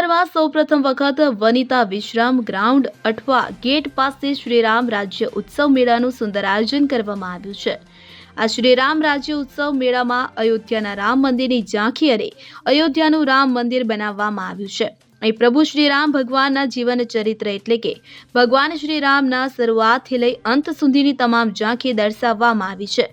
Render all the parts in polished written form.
અંજારમાં સૌપ્રથમ વખત વનિતા વિશ્રામ ગ્રાઉન્ડ અઠવા ગેટ પાસે શ્રીરામ રાજ્ય ઉત્સવ મેળાનું સુંદર આયોજન કરવામાં આવ્યું છે। આ શ્રીરામ રાજ્ય ઉત્સવ મેળામાં અયોધ્યાના રામ મંદિરની ઝાંખી અને અયોધ્યાનું રામ મંદિર બનાવવામાં આવ્યું છે। અહીં પ્રભુ શ્રીરામ ભગવાનના જીવન ચરિત્ર એટલે કે ભગવાન શ્રીરામના શરૂઆતથી લઈ અંત સુધીની તમામ ઝાંખી દર્શાવવામાં આવી છે।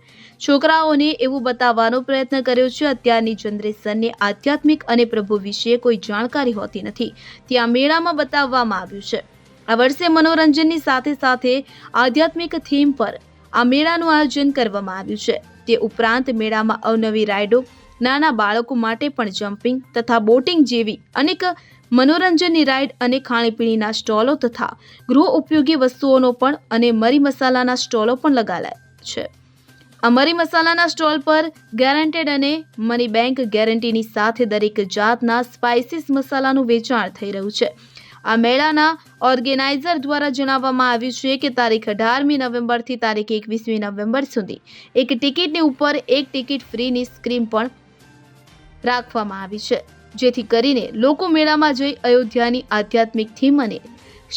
છોકરાઓને એવું બતાવવાનો પ્રયત્ન કર્યો છે અત્યારની જનરેશનને આધ્યાત્મિક અને પ્રભુ વિશે કોઈ જાણકારી હોતી નથી, ત્યાં મેળામાં બતાવવામાં આવ્યું છે। આ વર્ષે મનોરંજનની સાથે સાથે આધ્યાત્મિક થીમ પર આ મેળાનું આયોજન કરવામાં આવ્યું છે। તે ઉપરાંત મેળામાં અવનવી રાઇડો, નાના બાળકો માટે પણ જમ્પિંગ તથા બોટિંગ જેવી અનેક મનોરંજનની રાઇડ અને ખાણીપીણીના સ્ટોલો તથા ગૃહ ઉપયોગી વસ્તુઓનો પણ અને મરી મસાલાના સ્ટોલો પણ લગાવ્યા છે। આ મરી મસાલાના સ્ટોલ પર ગેરંટેડ અને મની બેંક ગેરંટીની સાથે દરેક જાતના સ્પાઇસીસ મસાલાનું વેચાણ થઈ રહ્યું છે। આ મેળાના ઓર્ગેનાઇઝર દ્વારા જણાવવામાં આવ્યું છે કે તારીખ 18મી નવેમ્બરથી તારીખ 21મી નવેમ્બર સુધી એક ટિકિટની ઉપર એક ટિકિટ ફ્રીની સ્ક્રીન પણ રાખવામાં આવી છે, જેથી કરીને લોકો મેળામાં જઈ અયોધ્યાની આધ્યાત્મિક થીમ અને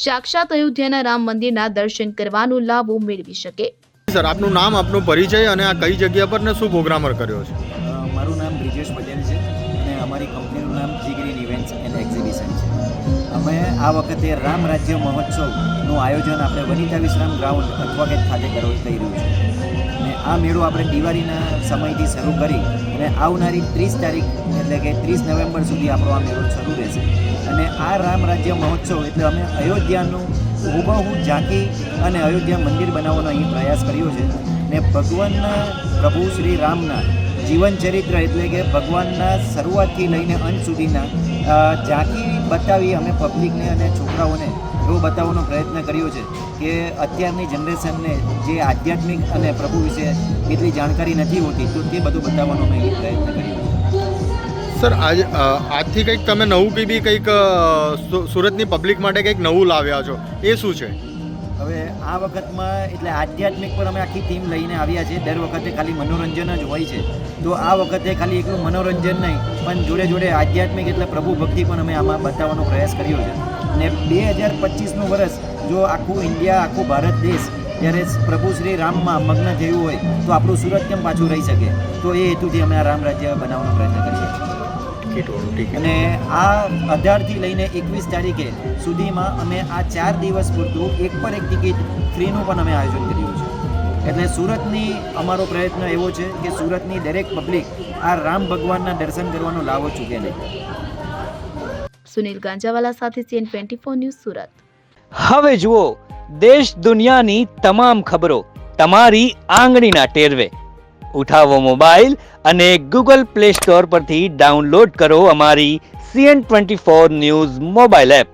સાક્ષાત અયોધ્યાના રામ મંદિરના દર્શન કરવાનો લાભ મેળવી શકે। સર, આપનું નામ, આપનો પરિચય અને આ કઈ જગ્યા પર ને શું પ્રોગ્રામ કર્યો છે? મારું નામ બ્રિજેશ પટેલ છે અને અમારી કંપનીનું નામ જી ગ્રીન ઇવેન્ટ્સ એન્ડ એક્ઝિબિશન છે। અમે આ વખતે રામ રાજ્ય મહોત્સવનું આયોજન આપણે વનિતા વિશ્રામ ગ્રાઉન્ડ અઠવા ગેટ ખાતે થઈ રહ્યું છે અને આ મેળો આપણે દિવાળીના સમયથી શરૂ કરી અને આવનારી 30 તારીખ એટલે કે 30 નવેમ્બર સુધી આપણો આ મેળો શરૂ રહેશે। અને આ રામ રાજ્ય મહોત્સવ એટલે અમે અયોધ્યાનું હુબહુ ઝાંખી અને અયોધ્યા મંદિર બનાવવાનો અહીં પ્રયાસ કર્યો છે ને ભગવાનના પ્રભુ શ્રી રામના જીવન ચરિત્ર એટલે કે ભગવાનના શરૂઆતથી લઈને અંત સુધીના ઝાંખી બતાવી અમે પબ્લિકને અને છોકરાઓને એવો બતાવવાનો પ્રયત્ન કર્યો છે કે અત્યારની જનરેશનને જે આધ્યાત્મિક અને પ્રભુ વિશે એટલી જાણકારી નથી હોતી, તો તે બધું બતાવવાનો અમે અહીં પ્રયત્ન કર્યો છે। સર, આજથી કંઈક તમે નવું કંઈક સુરતની પબ્લિક માટે કંઈક નવું લાવ્યા છો, એ શું છે? હવે આ વખતમાં એટલે આધ્યાત્મિક પર અમે આખી ટીમ લઈને આવ્યા છે। દર વખતે ખાલી મનોરંજન જ હોય છે, તો આ વખતે ખાલી એકલું મનોરંજન નહીં પણ જોડે જોડે આધ્યાત્મિક એટલે પ્રભુ ભક્તિ પણ અમે આમાં બતાવવાનો પ્રયાસ કર્યો છે। અને 2025નું વર્ષ જો આખું ઇન્ડિયા, આખું ભારત દેશ જ્યારે પ્રભુ શ્રી રામમાં મગ્ન થયું હોય તો આપણું સુરત કેમ પાછું રહી શકે, તો એ હેતુથી અમે આ રામ રાજ્ય બનાવવાનો પ્રયત્ન કરીએ છીએ। અને આ 18થી લઈને 21 તારીખે સુધીમાં અમે આ 4 દિવસ પૂરતું એક પર એક ટિકિટ ફ્રીનું પણ અમે આયોજન કર્યું છે। એટલે સુરતની અમારો પ્રયત્ન એવો છે કે સુરતની દરેક પબ્લિક આ રામ ભગવાનના દર્શન કરવાનો લાવો ચૂકે નહીં। સુનિલ ગાંજાવાલા સાથે CN24 ન્યૂઝ, સુરત। હવે જુઓ દેશ દુનિયાની તમામ ખબરો તમારી આંગળીના ટેરવે। ઉઠાવો મોબાઈલ અને Google Play Store પરથી ડાઉનલોડ કરો અમારી CN24 ન્યૂઝ મોબાઈલ એપ।